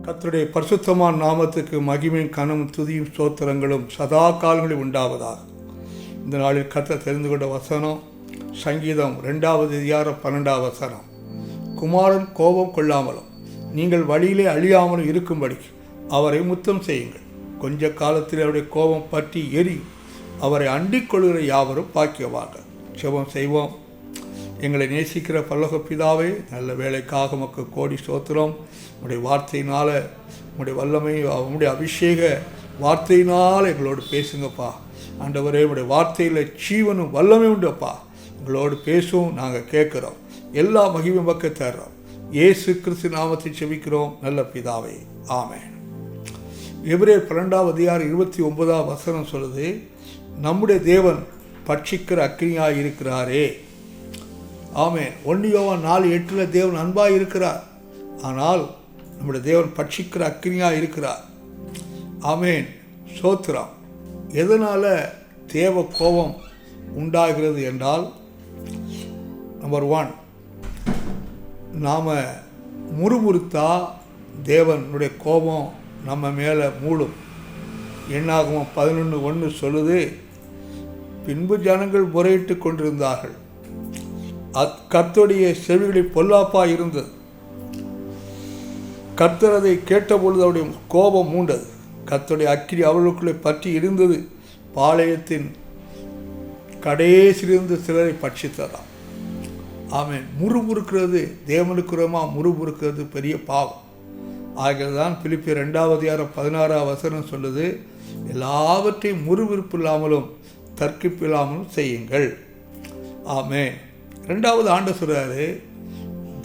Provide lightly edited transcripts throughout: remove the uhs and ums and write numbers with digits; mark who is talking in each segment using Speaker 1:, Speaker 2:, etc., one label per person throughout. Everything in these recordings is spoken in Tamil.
Speaker 1: கர்த்தருடைய பரிசுத்தமான நாமத்துக்கு மகிமையும் கனமும் துதியும் ஸ்தோத்திரங்களும் சதா காலங்களில் உண்டாவதாக. இந்த நாளில் கர்த்தர் தெரிந்து கொண்ட வசனம் சங்கீதம் 2வது அதிகாரம் 12வது வசனம். குமாரன் கோபம் கொள்ளாமலும் நீங்கள் வழியிலே அழியாமலும் இருக்கும்படி அவரை முத்தம் செய்யுங்கள். கொஞ்ச காலத்தில் அவருடைய கோபம் பற்றி எரியும். அவரை அண்டிக் கொள்கிற யாவரும் பாக்கியவார்கள். ஜெபம் செய்வோம். எங்களை நேசிக்கிற பரலோக பிதாவே, நல்ல வேலைக்காக உமக்கு கோடி ஸ்தோத்திரம். உம்முடைய வார்த்தையினால், உம்முடைய வல்லமை, உம்முடைய அபிஷேக வார்த்தையினால் எங்களோடு பேசுங்கப்பா. ஆண்டவரே, உம்முடைய வார்த்தையில் ஜீவனும் வல்லமை உண்டுப்பா. எங்களோடு பேசும், நாங்கள் கேட்குறோம். எல்லா மகிமை பக்கம் தர்றோம். இயேசு கிறிஸ்து நாமத்தை செபிக்கிறோம் நல்ல பிதாவே, ஆமென். எபிரேயர் 12வது அதிகாரம் 29வது வசனம் சொல்லுது, நம்முடைய தேவன் பட்சிக்கிற அக்கினியாக இருக்கிறாரே. ஆமென். 1 யோவான் 4:8 தேவன் அன்பாக இருக்கிறார். ஆனால் நம்முடைய தேவன் பட்சிக்கிற அக்கினியாக இருக்கிறார். ஆமென். ஸ்தோத்திரம். எதனால் தேவ கோபம் உண்டாகிறது என்றால், நம்பர் 1, நாம் முறுமுறுத்தா தேவனுடைய கோபம் நம்ம மேலே மூடும். என்னாகும் 11:1 சொல்லுது, பின்பு ஜனங்கள் முறையிட்டு கொண்டிருந்தார்கள், கர்த்தருடைய செவிகளில் பொல்லாப்பாக இருந்தது. கர்த்தர் அதை கேட்டபொழுது அவருடைய கோபம் மூண்டது. கர்த்தருடைய அக்கினி அவர்களுக்குள்ளே பற்றி இருந்தது. பாளையத்தின் கடைசியிலிருந்து சிலரை பட்சித்ததாம். ஆமென். முறுமுறுக்கிறது, தேவனுக்கு விரோதமாக முறுமுறுக்கிறது பெரிய பாவம். ஆகிறதான் பிலிப்பியர் 2வது அதிகாரம் 16வது வசனம் சொல்லுது, எல்லாவற்றையும் முறுமுறுப்பு இல்லாமலும் தர்க்கிப்பு இல்லாமலும் செய்யுங்கள். ஆமென். 2வது ஆண்டு சொல்கிறாரு,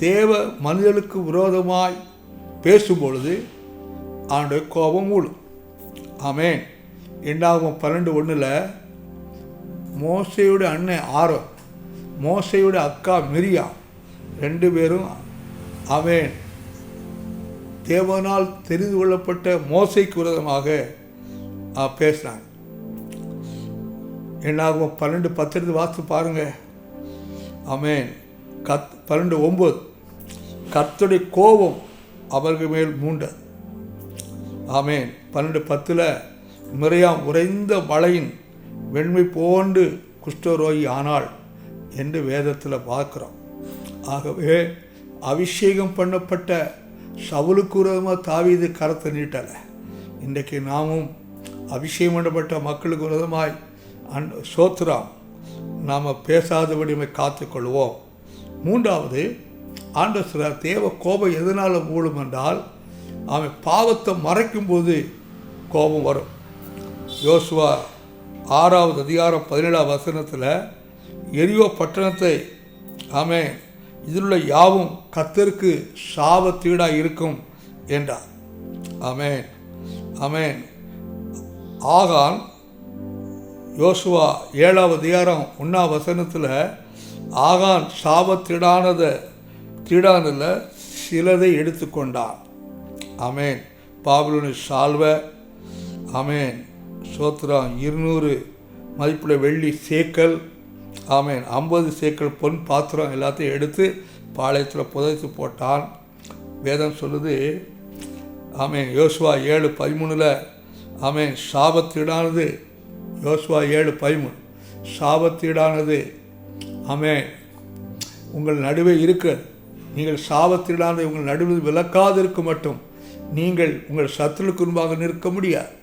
Speaker 1: தேவ மனிதனுக்கு விரோதமாய் பேசும்பொழுது அவனுடைய கோபம் மூடும். ஆமென். 2:12 மோசையோட அண்ணன் ஆரோன், மோசையோட அக்கா மிரியா 2 பேரும் ஆமென் தேவனால் தெரிந்து கொள்ளப்பட்ட மோசைக்கு விரோதமாக பேசினாங்க. 12:10 வாசித்து பாருங்கள். ஆமென். 12:9 கர்த்தருடைய கோபம் அவர்கள் மேல் மூண்டது. ஆமென். 12:10 மிரியாம் உறைந்த மழையின் வெண்மை போன்று குஷ்டரோகி ஆனாள் என்று வேதத்தில் பார்க்குறோம். ஆகவே அபிஷேகம் பண்ணப்பட்ட சவுலுக்கு விரோதமாக தாவீது கரத்தை நீட்டலை. இன்றைக்கு நாமும் அபிஷேகம் பண்ணப்பட்ட மக்களுக்கு விரோதமாய் சோத்திரம் நாம் பேசாதபடி காத்துக்கொள்வோம். 3வது ஆண்டவர் தேவ கோபம் எதனால் மூடும் என்றால், அவன் பாவத்தை மறைக்கும்போது கோபம் வரும். யோசுவா 6வது அதிகாரம் 17வது வசனத்தில், எரியோ பட்டணத்தை ஆமென் இதிலுள்ள யாவும் கர்த்தருக்கு சாபத்தீடாக இருக்கும் என்றார். ஆமென். ஆமென். ஆகான் யோசுவா 7வது அதிகாரம் 1வது வசனத்தில், ஆகான் சாபத்தீடானதில் சிலதை எடுத்துக்கொண்டான். ஆமென். பாபிலோனின் சால்வை, ஆமென் சோத்திரம் 200 மதிப்புள்ள வெள்ளி சேக்கல், ஆமென் 50 சேக்கல் பொன் பாத்திரம் எல்லாத்தையும் எடுத்து பாளையத்தில் புதைத்து போட்டான். வேதம் சொல்லுது. ஆமென். யோசுவா 7:13 ஆமென் சாபத்தீடானது, யோசுவா 7:13 சாபத்தீடானது ஆமென் உங்கள் நடுவே இருக்க, நீங்கள் சாபத்தீடானதை உங்கள் நடுவில் விலக்காது இருக்க மட்டும் நீங்கள் உங்கள் சத்துருக்கு முன்பாக நிற்க முடியாது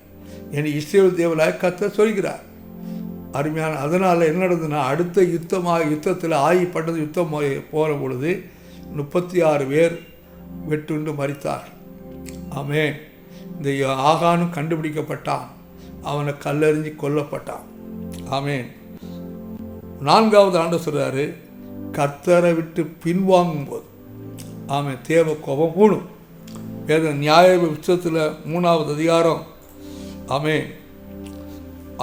Speaker 1: என்று இஸ்ரவேல் தேவனாய் கர்த்தர் சொல்கிறார். அருமையான. அதனால் என்ன நடந்ததுன்னா, அடுத்த யுத்தத்தில் ஆகிப்பட்டது யுத்தம் போகிற பொழுது 36 பேர் வெட்டுண்டு மரித்தார்கள். ஆமென். இந்த ஆகானும் கண்டுபிடிக்கப்பட்டான். அவனை கல்லெறிஞ்சு கொல்லப்பட்டான். ஆமென். 4வது ஆண்டவர் சொல்கிறாரு, கர்த்தரை விட்டு பின்வாங்கும்போது ஆமென் தேவ கோபம் மூடும். வேத நியாய புத்தகத்தில் 3வது அதிகாரம் ஆமென்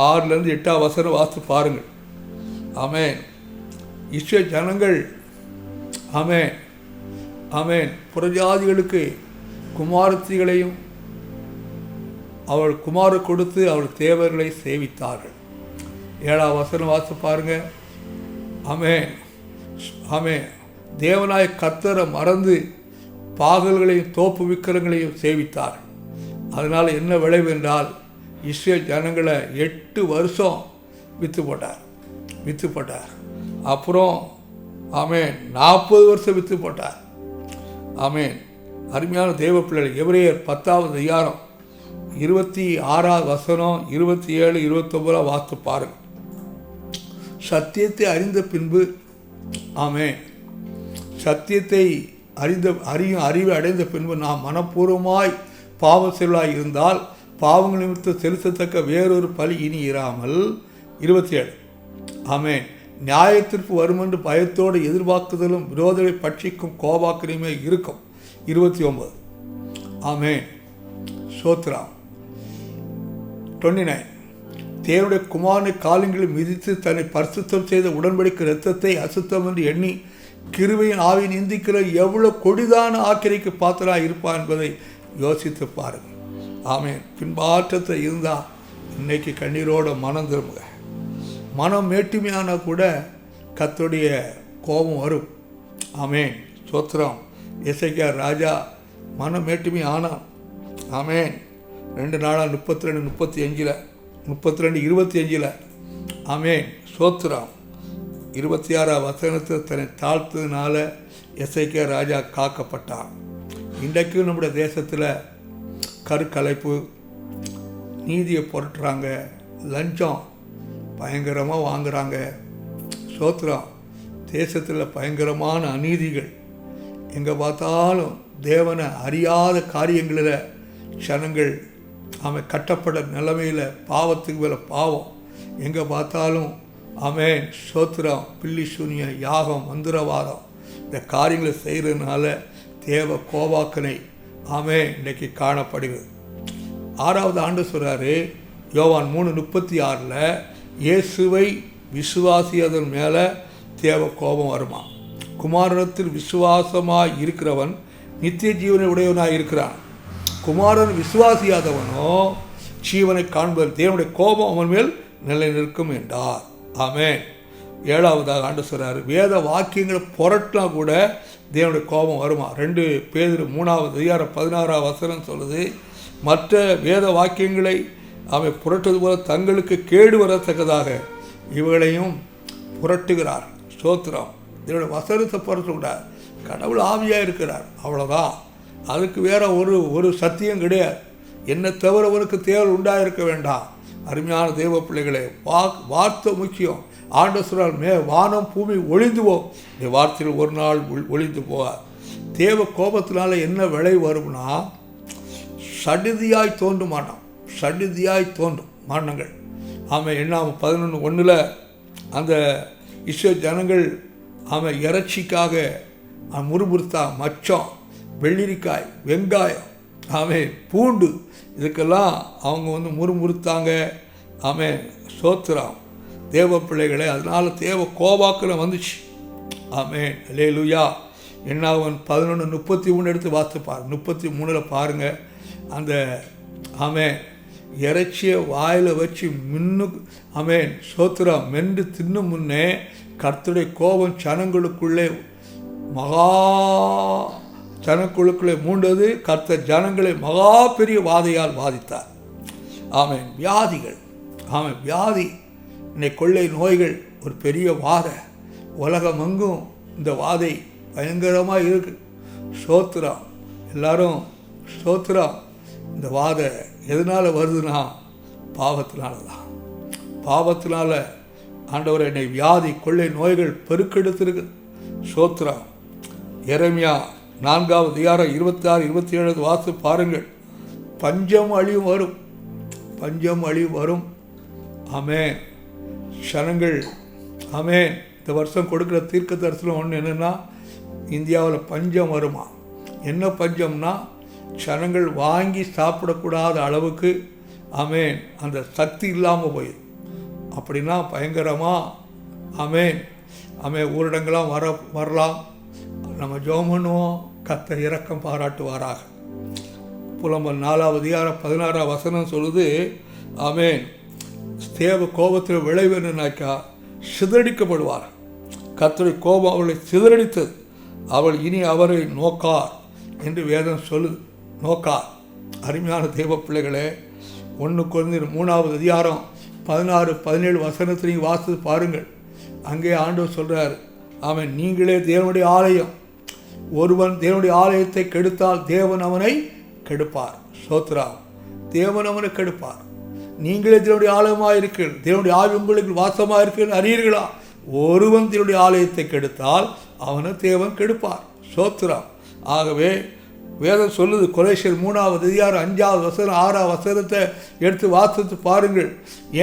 Speaker 1: 6-8 வசனம் வாசித்து பாருங்கள். ஆமென். இஸ்ரவேல் ஜனங்கள் ஆமென் ஆமென் புறஜாதிகளுக்கு குமாரத்திகளையும் அவள் குமார கொடுத்து அவள் தேவர்களை சேவித்தார்கள். 7வது வசனம் வாசித்து பாருங்க. ஆமென் ஆமென் தேவனாய கர்த்தரை மறந்து பாகல்களையும் தோப்பு விக்கிரங்களையும் சேவித்தார்கள். அதனால் என்ன விளைவு என்றால் இஸ்ரேல் ஜனங்களை 8 வருஷம் விற்று போட்டார். அப்புறம் ஆமேன் 40 வருஷம் விற்று போட்டார். ஆமேன். அருமையான தேவ பிள்ளைகள், எபிரேயர் 10வது அதிகாரம் 26வது வசனம் 27, 29 வாசித்து பாருங்கள். சத்தியத்தை அறிந்த பின்பு ஆமேன், சத்தியத்தை அறிவை அடைந்த பின்பு நாம் மனப்பூர்வமாய் பாவ செயலாய் இருந்தால் பாவங்கள் நிமித்தம் செலுத்தத்தக்க வேறொரு பலி இனி இராமல் 27 ஆமேன், நியாயத்திற்கு வருமென்று பயத்தோடு எதிர்பார்க்குதலும் விரோதத்தை பட்சிக்கும் கோபாக்கிரமே இருக்கும் 29 ஆமேன். சோத்ராம் 29 தேவனுடைய குமாரனை காலங்களில் மிதித்து தன்னை பரிசுத்தம் செய்த உடன்படிக்கை இரத்தத்தை அசுத்தம் என்று எண்ணி கிருபையின் ஆவியின் இந்திக்கிற எவ்வளவு கொடிதான ஆக்கிரைக்கு பாத்திராக இருப்பான் என்பதை யோசித்து பாருங்கள். ஆமேன். பின்பாற்றத்தை இருந்தால் இன்னைக்கு கண்ணீரோட மனம் திரும்புங்க. மனம் மேட்டுமையான கூட கர்த்தருடைய கோபம் வரும். ஆமேன். சோத்திரம். எசேக்கியா ராஜா மனம் மேட்டுமை ஆனான். ஆமேன். 2 நாளாக 32, 25 ஆமேன். சோத்திரம். 26 வசனத்தில் தன்னை தாழ்த்ததுனால எசேக்கியா ராஜா காக்கப்பட்டான். இன்றைக்கும் நம்முடைய தேசத்தில் கருக்கலைப்பு, நீதியை புரட்டுறாங்க, லஞ்சம் பயங்கரமாக வாங்குகிறாங்க. சோத்திரம். தேசத்தில் பயங்கரமான அநீதிகள், எங்கே பார்த்தாலும் தேவனை அறியாத காரியங்களில் ஜனங்கள் அவன் கட்டப்பட நிலைமையில் பாவத்துக்கு மேலே பாவம், எங்கே பார்த்தாலும் ஆமேன். சோத்திரம். பில்லி சூனிய யாகம், மந்திரவாதம், இந்த காரியங்களை செய்கிறதுனால தேவ கோபாக்கனை ஆமேன் இன்றைக்கி காணப்படுகிறது. 6வது ஆண்டு சொல்கிறாரு யோவான் 3:36 இயேசுவை விசுவாசியதன் மேலே தேவ கோபம் வருமா. குமாரனத்தில் விசுவாசமாக இருக்கிறவன் நித்திய ஜீவனை உடையவனாக இருக்கிறான். குமாரன் விசுவாசியாதவனோ ஜீவனை காண்பது தேவனுடைய கோபம் அவன் மேல் நிலை நிற்கும் என்றார். ஆமேன். 7வதாக ஆண்டு சொல்கிறார் வேத வாக்கியங்களை புரட்டினா கூட தேவனுடைய கோபம் வருமா. 2 பேதுரு 3வது அதிகாரம் 16வது வசனம் சொல்லுது, மற்ற வேத வாக்கியங்களை அவை புரட்டுவது போல தங்களுக்கு கேடு வரத்தக்கதாக இவர்களையும் புரட்டுகிறார். ஸ்தோத்திரம். இதனுடைய வசனத்தை புரட்டக்கூடாது. கடவுள் ஆவியாக இருக்கிறார், அவ்வளோதான். அதுக்கு வேற ஒரு சத்தியம் கிடையாது. என்னை தவிரவனுக்கு தேவல் உண்டாயிருக்க வேண்டாம். அருமையான தேவ பிள்ளைகளே, வார்த்தை முக்கியம். ஆண்டு சொல்றால் வானம் பூமி ஒளிந்து போகும், இந்த வார்த்தையில் ஒரு நாள் ஒளிந்து போவார். தேவ கோபத்தினால என்ன விளை வரும்னா சடிதியாய் தோன்றும் மரணங்கள். ஆமாம். என்னாம 11:1 அந்த இஸ்ரேல் ஜனங்கள் ஆமாம் இறைச்சிக்காக முறுமுறுத்தா, மச்சம், வெள்ளரிக்காய், வெங்காயம், ஆமாம் பூண்டு, இதுக்கெல்லாம் அவங்க முறுமுறுத்தாங்க. ஆமாம். சோத்திரம். தேவ பிள்ளைகளே, அதனால் தேவ கோபாக்கில் வந்துச்சு. ஆமேன். அல்லேலூயா. என்னாவன் 11:33 எடுத்து வாசிப்பார். 33 பாருங்கள். அந்த ஆமேன் இறைச்சியை வாயில் வச்சு ஆமேன் சோத்திரம் மென்று தின்னும் முன்னே கர்த்தருடைய கோபம் ஜனங்களுக்குள்ளே மூண்டது. கர்த்தர் ஜனங்களை மகா பெரிய வாதையால் பாதித்தார். ஆமேன். வியாதிகள், ஆமேன் வியாதி, இன்னைக்கு கொள்ளை நோய்கள் ஒரு பெரிய வாதை. உலகமெங்கும் இந்த வாதை பயங்கரமாக இருக்கு. ஸ்தோத்திரம். எல்லாரும் ஸ்தோத்திரம். இந்த வாதை எதனால் வருதுன்னா பாவத்தினால தான். பாவத்தினால ஆண்டவர் என்னை வியாதி, கொள்ளை நோய்கள் பெருக்கெடுத்திருக்கு. ஸ்தோத்திரம். எரேமியா 4வது அதிகாரம் 26, 27 வாசி பாருங்கள். பஞ்சம் அழிவு வரும். ஆமேன். ஜனங்கள் ஆமேன். இந்த வருஷம் கொடுக்குற தீர்க்க தரிசனம் ஒன்று என்னென்னா, இந்தியாவில் பஞ்சம் வருமா. என்ன பஞ்சம்னா, ஜனங்கள் வாங்கி சாப்பிடக்கூடாத அளவுக்கு ஆமேன் அந்த சக்தி இல்லாமல் போயிடும். அப்படின்னா பயங்கரமாக ஆமேன் ஊரடங்கெல்லாம் வரலாம். நம்ம ஜெபம் பண்ணுவோம், கர்த்தர் இரக்கம் பாராட்டுவாராக. புலம்பல் 4வது அதிகாரம் 16வது வசனம் சொல்லுது, ஆமேன் தேவ கோபத்தில் விளைவு என்னன்னாக்கா சிதறடிக்கப்படுவார். கர்த்தருடைய கோபம் அவளை சிதறடித்தது. அவள் இனி அவரை நோக்கார். என்று வேதம் சொல்லுது. நோக்கா அருமையான தெய்வ பிள்ளைகளே, 1 கொரிந்தியர் 3வது அதிகாரம் 16-17 வசனத்திலையும் வாசித்து பாருங்கள். அங்கே ஆண்டவர் சொல்கிறார், அவன் நீங்களே தேவனுடைய ஆலயம், ஒருவன் தேவனுடைய ஆலயத்தை கெடுத்தால் தேவன் அவனை கெடுப்பார். சோத்ரா, தேவன் அவனை கெடுப்பார். நீங்களே தேவனுடைய ஆலயமாக இருக்கிறீர்கள், தேவனுடைய ஆவி உங்களுக்கு வாசமாக இருக்கிறது அறியீர்களா? ஒருவன் தேவனுடைய ஆலயத்தை கெடுத்தால் அவனை தேவன் கெடுப்பார். சோத்ரா. ஆகவே வேதம் சொல்லுது, கொலேசியர் 3வது அதிகாரம் 5வது வசனம் 6வது வசனத்தை எடுத்து வாசித்து பாருங்கள்.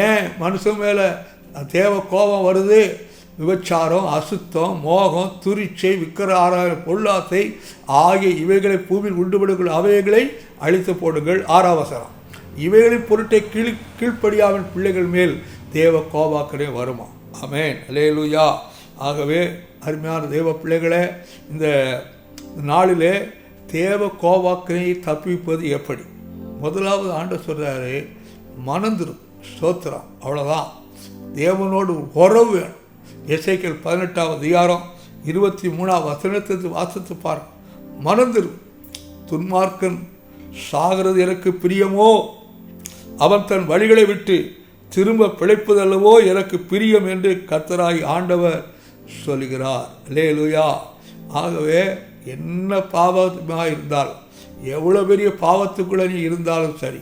Speaker 1: ஏன் மனுஷன் மேலே தேவ கோபம் வருது? விபச்சாரம், அசுத்தம், மோகம், துரிச்சை, விக்கிர ஆராதனை, பொருளாசை ஆகிய இவைகளை பூமியில் உண்டுபடுங்கள், அவைகளை அழித்து போடுங்கள். 6வது வசனம், இவைகளின் பொருட்டை கீழ்ப்படியாவின் பிள்ளைகள் மேல் தேவ கோபாக்கனே வருமா? ஆமென், அல்லேலூயா. ஆகவே அருமையான தேவ பிள்ளைகளே, இந்த நாளிலே தேவ கோபாக்கனை தப்பிப்பது எப்படி? முதலாவது ஆண்டவர் சொல்கிறாரு, மனந்திரும். ஸ்தோத்திரம். அவ்வளோதான். தேவனோடு உறவு வேணும். எசேக்கியேல் 18வது அதிகாரம் 23வது வசனத்தை வாசித்து பாருங்கள். மனந்திரும். துன்மார்க்கன் சாகிறது எனக்கு பிரியமோ, அவன் தன் வழிகளை விட்டு திரும்ப பிழைப்பதல்லவோ எனக்கு பிரியம் என்று கர்த்தராகி ஆண்டவர் சொல்கிறார். அல்லேலூயா. ஆகவே என்ன பாவமாக இருந்தாலும், எவ்வளோ பெரிய பாவத்துக்குள்ளே நீ இருந்தாலும் சரி,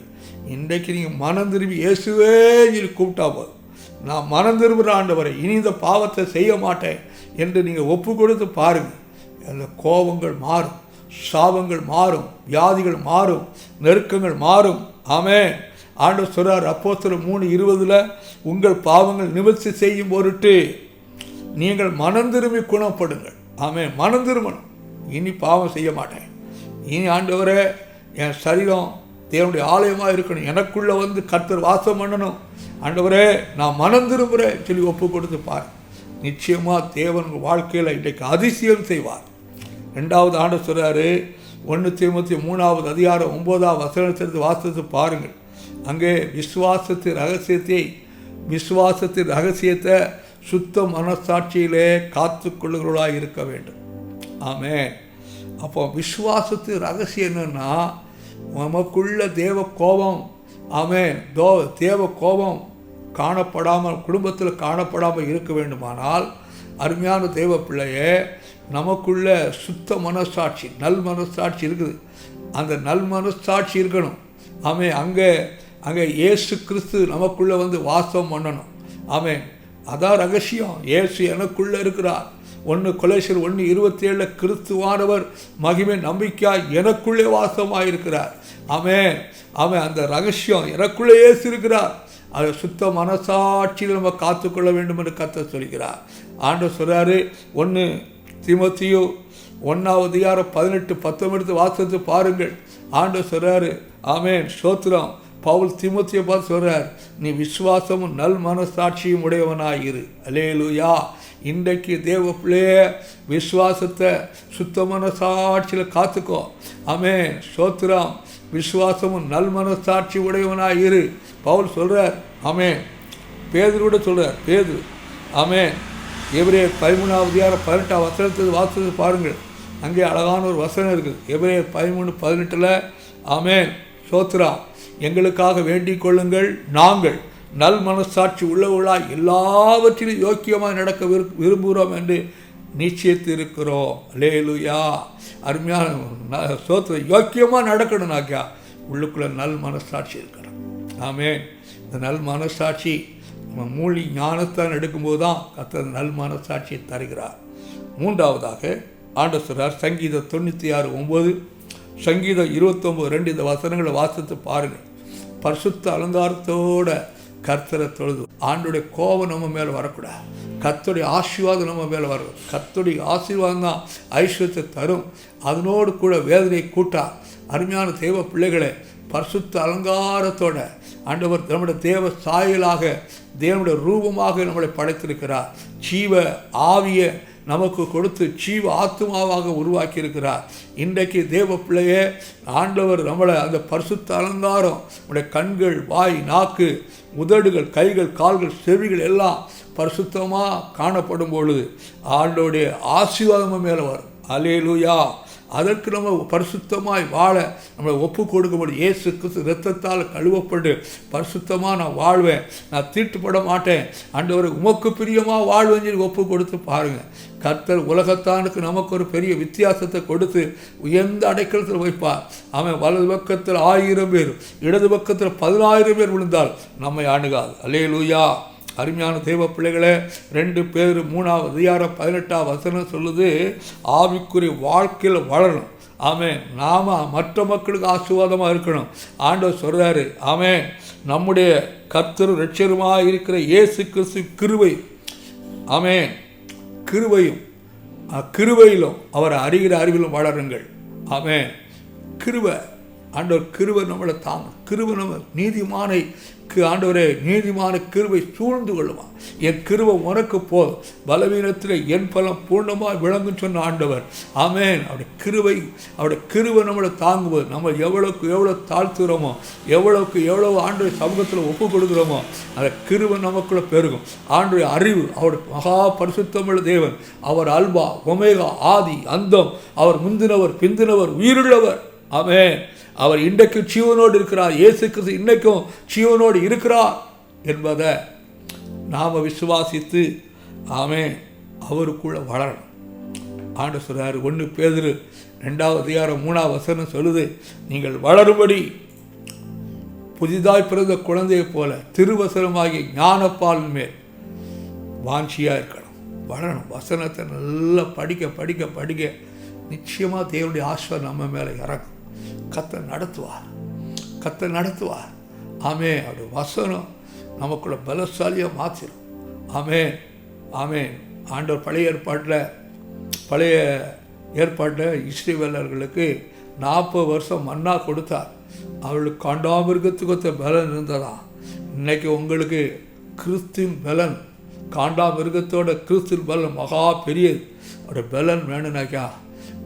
Speaker 1: இன்றைக்கு நீங்கள் மனம் திரும்பி இயேசுவே நீ கூப்பிட்டா போதும், நான் மனம் திரும்புகிற ஆண்டவரை, இனி இந்த பாவத்தை செய்ய மாட்டேன் என்று நீங்கள் ஒப்பு கொடுத்து பாருங்கள். அந்த கோபங்கள் மாறும், சாபங்கள் மாறும், வியாதிகள் மாறும், நெருக்கங்கள் மாறும். ஆமென். ஆண்டவர் சொல்றார் அப்போஸ்தலர் 3:20, உங்கள் பாவங்கள் நிவர்த்தி செய்யும் பொருட்டு நீங்கள் மனம் திரும்பி குணப்படுங்கள். ஆமென். மனம் திரும்பணும். இனி பாவம் செய்ய மாட்டேன், இனி ஆண்டவரே என் சரீரம் தேவனுடைய ஆலயமாக இருக்கணும், எனக்குள்ளே வந்து கர்த்தர் வாசம் பண்ணணும், ஆண்டவரே நான் மனம் திரும்புகிறேன் சொல்லி ஒப்பு கொடுத்து பார். நிச்சயமாக தேவன் வாழ்க்கையில் இன்றைக்கு அதிசயம் செய்வார். 2வது ஆண்டவர் சொல்கிறாரு, 1 தீமோத்தேயு 3வது அதிகாரம் 9வது வசனத்திலிருந்து வாசித்து பாருங்கள். அங்கே விசுவாசத்தின் ரகசியத்தை சுத்த மனசாட்சியிலே காத்து கொள்ளுகிறவர்களாக இருக்க வேண்டும். ஆமென். அப்போ விசுவாசத்தின் ரகசியம் என்னன்னா, நமக்குள்ள தேவ கோபம், ஆமென், தேவ கோபம் காணப்படாமல், குடும்பத்தில் காணப்படாமல் இருக்க வேண்டுமானால், அருமையான தேவ பிள்ளையே, நமக்குள்ள சுத்த மனசாட்சி, நல் மனசாட்சி இருக்குது. அந்த நல் மனசாட்சி இருக்கணும். ஆமென். அங்கே இயேசு கிறிஸ்து நமக்குள்ளே வந்து வாசம் பண்ணணும். ஆமென். அதான் ரகசியம். இயேசு எனக்குள்ளே இருக்கிறார். 1 கொலேசியர் 1:27, கிறிஸ்துவானவர் மகிமை நம்பிக்கையாய் எனக்குள்ளே வாசமாக இருக்கிறார். ஆமென். அந்த ரகசியம் எனக்குள்ளே இயேசு இருக்கிறார். அதை சுத்த மனசாட்சியில் நம்ம காத்துக்கொள்ள வேண்டும் என்று கர்த்தர் சொல்கிறார். ஆண்டவர் சொல்கிறாரு, 1 தீமோத்தேயு 1வது அதிகாரம் 18-19 வாசித்து பாருங்கள். ஆண்டவர் சொல்கிறாரு, ஆமென், ஸ்தோத்திரம். பவுல் தீமோத்தேயுவை பார்த்து சொல்கிறார், நீ விசுவாசமும் நல் மனசாட்சியும் உடையவனாயிரு. அல்லேலூயா. இன்றைக்கு தேவ பிள்ளையே, விசுவாசத்தை சுத்த மனசாட்சியில் காத்துக்கோ. ஆமென், ஸ்தோத்திரம். விசுவாசமும் நல் மனசாட்சி உடையவனாயிரு. பவுல் சொல்கிறார். ஆமென். பேதுரு கூட சொல்கிறார். பேதுரு, ஆமென், எபிரேயர் 13வது அதிகாரம் 18வது வசனத்தை வாசித்து பாருங்கள். அங்கே அழகான ஒரு வசனம் இருக்குது. எபிரேயர் 13:18, ஆமென், ஸ்தோத்திரம். எங்களுக்காக வேண்டிக் கொள்ளுங்கள், நாங்கள் நல் மனசாட்சி உள்ளவர்களாய் எல்லாவற்றிலும் யோக்கியமாக நடக்க விரும்புகிறோம் என்று நிச்சயித்து இருக்கிறோம். அல்லேலூயா. அருமையான ஸ்தோத்திரம். யோக்கியமாக நடக்கணும்னாக்கா உள்ளுக்குள்ளே நல் மனசாட்சி இருக்கணும். ஆமென். இந்த நல் மனசாட்சி நம்ம மூலி ஞானத்தான் எடுக்கும்போது தான் கர்த்தர் நல் மனசாட்சியை தருகிறார். 3வதாக ஆண்டவர் சொல்றார், சங்கீதம் 96:9, சங்கீதம் 29:2 இந்த வசனங்களை வாசித்து பாருங்கள். பரிசுத்த அலங்காரத்தோட கர்த்தரை தொழுது. ஆண்டுடைய கோபம் நம்ம மேலே வரக்கூடாது, கர்த்தருடைய ஆசீர்வாதம் நம்ம மேலே வரும். கர்த்தருடைய ஆசீர்வாதம் தான் ஐஸ்வர்யத்தை தரும், அதனோடு கூட வேதனை கூட்டா. அருமையான தேவ பிள்ளைகளை, பரிசுத்த அலங்காரத்தோட ஆண்டவர் நம்முடைய தேவ சாயலாக, தேவனுடைய ரூபமாக நம்மளை படைத்திருக்கிறார். ஜீவ ஆவியை நமக்கு கொடுத்து ஜீவ ஆத்மாவாக உருவாக்கி இருக்கிறார். இன்றைக்கு தேவ பிள்ளையே, ஆண்டவர் நம்மளை அந்த பரிசுத்த அலங்காரம், நம்முடைய கண்கள், வாய், நாக்கு, உதடுகள், கைகள், கால்கள், செவிகள் எல்லாம் பரிசுத்தமாக காணப்படும் பொழுது ஆண்டோடைய ஆசீர்வாதம் மேலே வரும். அல்லேலூயா. அதற்கு நம்ம பரிசுத்தமாய் வாழ நம்மளை ஒப்பு கொடுக்கப்படும். இயேசு கிறிஸ்து இரத்தத்தால் கழுவப்பட்டு பரிசுத்தமாக நான் வாழ்வேன், நான் தீட்டுப்பட மாட்டேன், ஆண்டவரை உமக்கு பிரியமாக வாழ்வேன் சொல்லி ஒப்பு கொடுத்து பாருங்கள். கர்த்தர் உலகத்தானுக்கு நமக்கு ஒரு பெரிய வித்தியாசத்தை கொடுத்து உயர்ந்த அடைக்கலத்தில் வைப்பார். அவன் வலது பக்கத்தில் 1000 பேர், இடது பக்கத்தில் 10000 பேர் விழுந்தால் நம்மை அணுகாது. அல்லேலூயா. அருமையான தேவ பிள்ளைகளே, 2 பேர் 3ஆவது அதிகாரம் 18ஆம் வசனம் சொல்லுது, ஆவிக்குரிய வாழ்க்கையில் வளரணும். ஆமென். நாம் மற்ற மக்களுக்கு ஆசீர்வாதமாக இருக்கணும். ஆண்டவர் சொல்கிறாரு, ஆமென், நம்முடைய கர்த்தரும் இரட்சகருமாக இருக்கிற இயேசு கிறிஸ்து கிருபை, ஆமென், கிருபையும் கிருபையிலும் அவரை அறிகிற அறிவிலும் வளருங்கள். ஆமென். கிருபை, ஆண்டவர் கிருபை நம்மளை தாங்க. கிருபை நம்ம நீதிமானை ஆண்டவரே நீதிமான கிருபை சூழ்ந்து கொள்ளுவான். என் கிருபை உனக்கு போதும், பலவீனத்தில் என் பலம் பூர்ணமாக விளங்கும் சொன்ன ஆண்டவர். ஆமென். அவருடைய கிருபை நம்மளை தாங்கும்போது நம்ம எவ்வளோக்கு எவ்வளோ தாழ்த்துகிறோமோ, எவ்வளோக்கு எவ்வளோ ஆண்டவர் சமூகத்தில் ஒப்பு கொடுக்குறோமோ அந்த கிருபை நமக்குள்ளே பெருகும். ஆண்டவருடைய அறிவு, அவருடைய மகா பரிசுத்தமுள்ள தேவன், அவர் அல்பா ஒமேகா, ஆதி அந்தம், அவர் முந்தினவர் பிந்தினவர் உயிருள்ளவர். ஆமென். அவர் இன்றைக்கு ஜீவனோடு இருக்கிறார். இயேசு கிறிஸ்து இன்றைக்கும் ஜீவனோடு இருக்கிறார் என்பதை நாம் விசுவாசித்து ஆமென் அவருக்குள்ளே வளரணும். ஆண்டவர் சொல்றார், 1 பேதுரு 2ஆவது அதிகாரம் 3ஆம் வசனம் சொல்லுது, நீங்கள் வளரும்படி புதிதாய் பிறந்த குழந்தையை போல திருவசனமாகிய ஞானப்பால் மேல் வாஞ்சியாக இருக்கணும், வளரணும். வசனத்தை நல்லா படிக்க படிக்க படிக்க நிச்சயமாக தேவனுடைய ஆசீர்வாதம் நம்ம மேலே இறங்கும். கர்த்தர் நடத்துவார். ஆமென். அவருடைய வசனம் நமக்குள்ள பலசாலியாக மாற்றிடும். ஆமென். ஆமென். ஆண்டவர் பழைய ஏற்பாட்டில் இஸ்ரவேலர்களுக்கு 40 வருஷம் மன்னா கொடுத்தார். அவர்களுக்கு காண்டாமிருகத்துக்கு பலன் இருந்ததா. இன்னைக்கு உங்களுக்கு கிறிஸ்துவின் பலன், காண்டாமிருகத்தோட கிறிஸ்துவின் பலன் மகா பெரியது. அவருடைய பலன் வேணும்னாக்கா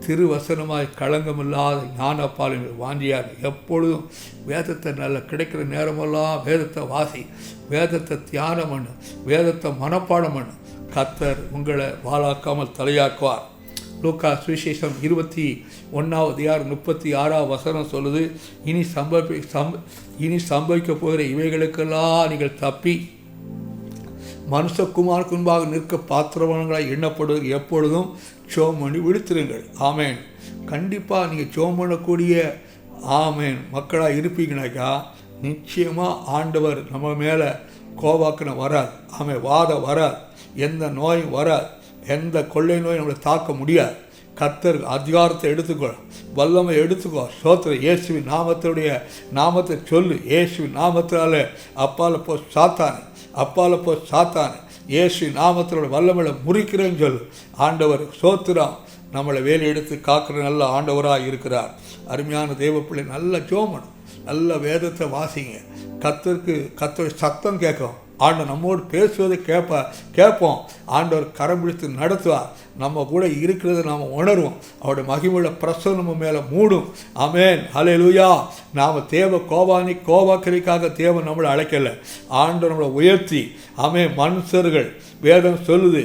Speaker 1: திருவசனமாய் களங்கமில்லாத ஞானப்பாலின் வாஞ்சியார். எப்பொழுதும் வேதத்தை நல்லா கிடைக்கிற நேரமெல்லாம் வேதத்தை வாசி, வேதத்தை தியானம் பண்ணு, வேதத்தை மனப்பாடம் பண்ணு. கர்த்தர் உங்களை வாழாக்காமல் தலையாக்குவார். லூக்கா சுவிசேஷம் 21ஆம் அதிகாரம் 36ஆம் வசனம் சொல்லுது, இனி சம்பவிக்க போகிற இவைகளுக்கெல்லாம் நீங்கள் தப்பி மனுஷகுமாருக்கு முன்பாக நிற்க பாத்திரவான்களாய் எண்ணப்படுவது எப்பொழுதும் ஜெபம் பண்ணி விழித்திருங்கள். ஆமேன். கண்டிப்பாக நீங்கள் ஜெபம் பண்ணக்கூடிய ஆமேன் மக்களாக இருப்பீங்கனாக்கா நிச்சயமாக ஆண்டவர் நம்ம மேலே கோபாக்கணும் வராது. ஆமேன். வாதம் வராது, எந்த நோயும் வராது, எந்த கொள்ளை நோயும் நம்மளை தாக்க முடியாது. கர்த்தர் அதிகாரத்தை எடுத்துக்கோ, வல்லமை எடுத்துக்கோ. ஸ்தோத்திரம். இயேசுவின் நாமத்தை சொல்லு. இயேசுவின் நாமத்தினால அப்பால போ சாத்தானே, இயேசுவின் நாமத்தினோட வல்லமையை முறிக்கிறேன்னு சொல்லு. ஆண்டவர் ஸ்தோத்திரம். நம்மளை வேலை எடுத்து காக்கிற நல்ல ஆண்டவராக இருக்கிறார். அருமையான தேவ பிள்ளை, நல்ல ஜோமன், நல்ல வேதத்தை வாசிங்க. கர்த்தருடைய சத்தம் கேட்கும். ஆண்டவர் நம்மோடு பேசுவதை கேட்போம். ஆண்டவர் கரம் பிடித்து நடத்துவார். நம்ம கூட இருக்கிறத நாம் உணர்வோம். அவருடைய மகிமையுள்ள பிரசன்னம் நம்ம மேலே மூடும். ஆமென். ஹல்லேலூயா. நாம் தேவ கோபாக்கரைக்காக தேவன் நம்மளை அழைக்கலை. ஆண்டவர் நம்மளை உயர்த்தி ஆமென். மனுஷர்கள் வேதம் சொல்லுது,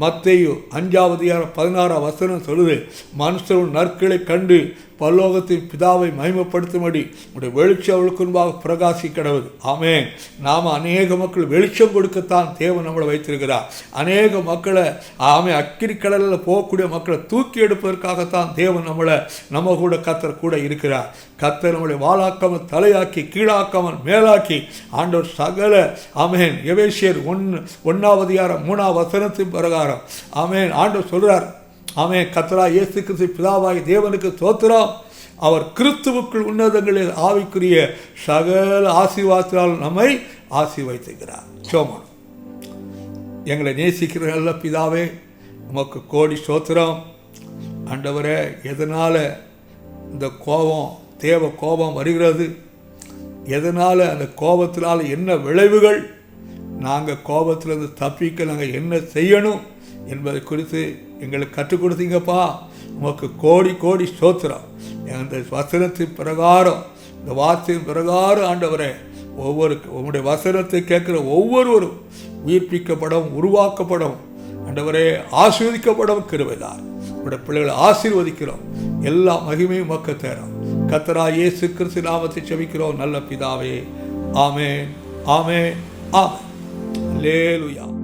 Speaker 1: மத்தேயு 5ஆம் அதிகாரம் 16ஆம் வசனம் சொல்லுது, மனுஷர்கள் நற்களை கண்டு பரலோகத்தின் பிதாவை மகிமைப்படுத்தும்படி உடைய வெளிச்சம் அவளுக்கு முன்பாக பிரகாசி கிடவுது. ஆமென். நாம் அநேக மக்கள் வெளிச்சம் கொடுக்கத்தான் தேவன் நம்மளை வைத்திருக்கிறார். அநேக மக்களை அக்கினி கடலில் போகக்கூடிய மக்களை தூக்கி எடுப்பதற்காகத்தான் தேவன் நம்ம கூட கர்த்தர் கூட இருக்கிறார். கர்த்தர் நம்மளை வாளாக்காமல் தலையாக்கி கீழாக்காமல் மேலாக்கி ஆண்டவர் சகல ஆமென். எபேசியர் 1ஆம் அதிகாரம் 3ஆம் வசனத்தின் பிரகாரம் ஆமென் ஆண்டவர் சொல்றார். ஆமென். கர்த்தராகிய இயேசு கிறிஸ்து பிதாவாகிய தேவனுக்கு ஸ்தோத்திரம். அவர் கிறிஸ்துவுக்குள் உன்னதங்களில் ஆவிக்குரிய சகல ஆசீர்வாதத்தால் நம்மை ஆசீர்வதிக்கிறார். சோமன். எங்களை நேசிக்கிற நல்ல பிதாவே, உமக்கு கோடி ஸ்தோத்திரம். ஆண்டவரே, எதனால் இந்த தேவ கோபம் வருகிறது, எதனால் அந்த கோபத்தினால் என்ன விளைவுகள், நாங்கள் கோபத்திலிருந்து தப்பிக்க நாங்கள் என்ன செய்யணும் என்பதை குறித்து எங்களுக்கு கற்றுக் கொடுத்தீங்கப்பா. உமக்கு கோடி கோடி ஸ்தோத்திரம். இந்த வசனத்தின் பிரகாரம், இந்த வார்த்தையின் பிரகாரம் ஆண்டவரே, உங்களுடைய வசனத்தை கேட்குற ஒவ்வொருவரும் உயிர்ப்பிக்கப்படும், உருவாக்கப்படும், ஆண்டவரே ஆசீர்வதிக்கப்படும் கிருபைதான். உடைய பிள்ளைகளை ஆசீர்வதிக்கிறோம். எல்லா மகிமையும் உமக்கு தரோம். கர்த்தராகிய இயேசு கிறிஸ்து நாமத்தில் ஜெபிக்கிறோம் நல்ல பிதாவே. ஆமென், ஆமென், ஆமென். அல்லேலூயா.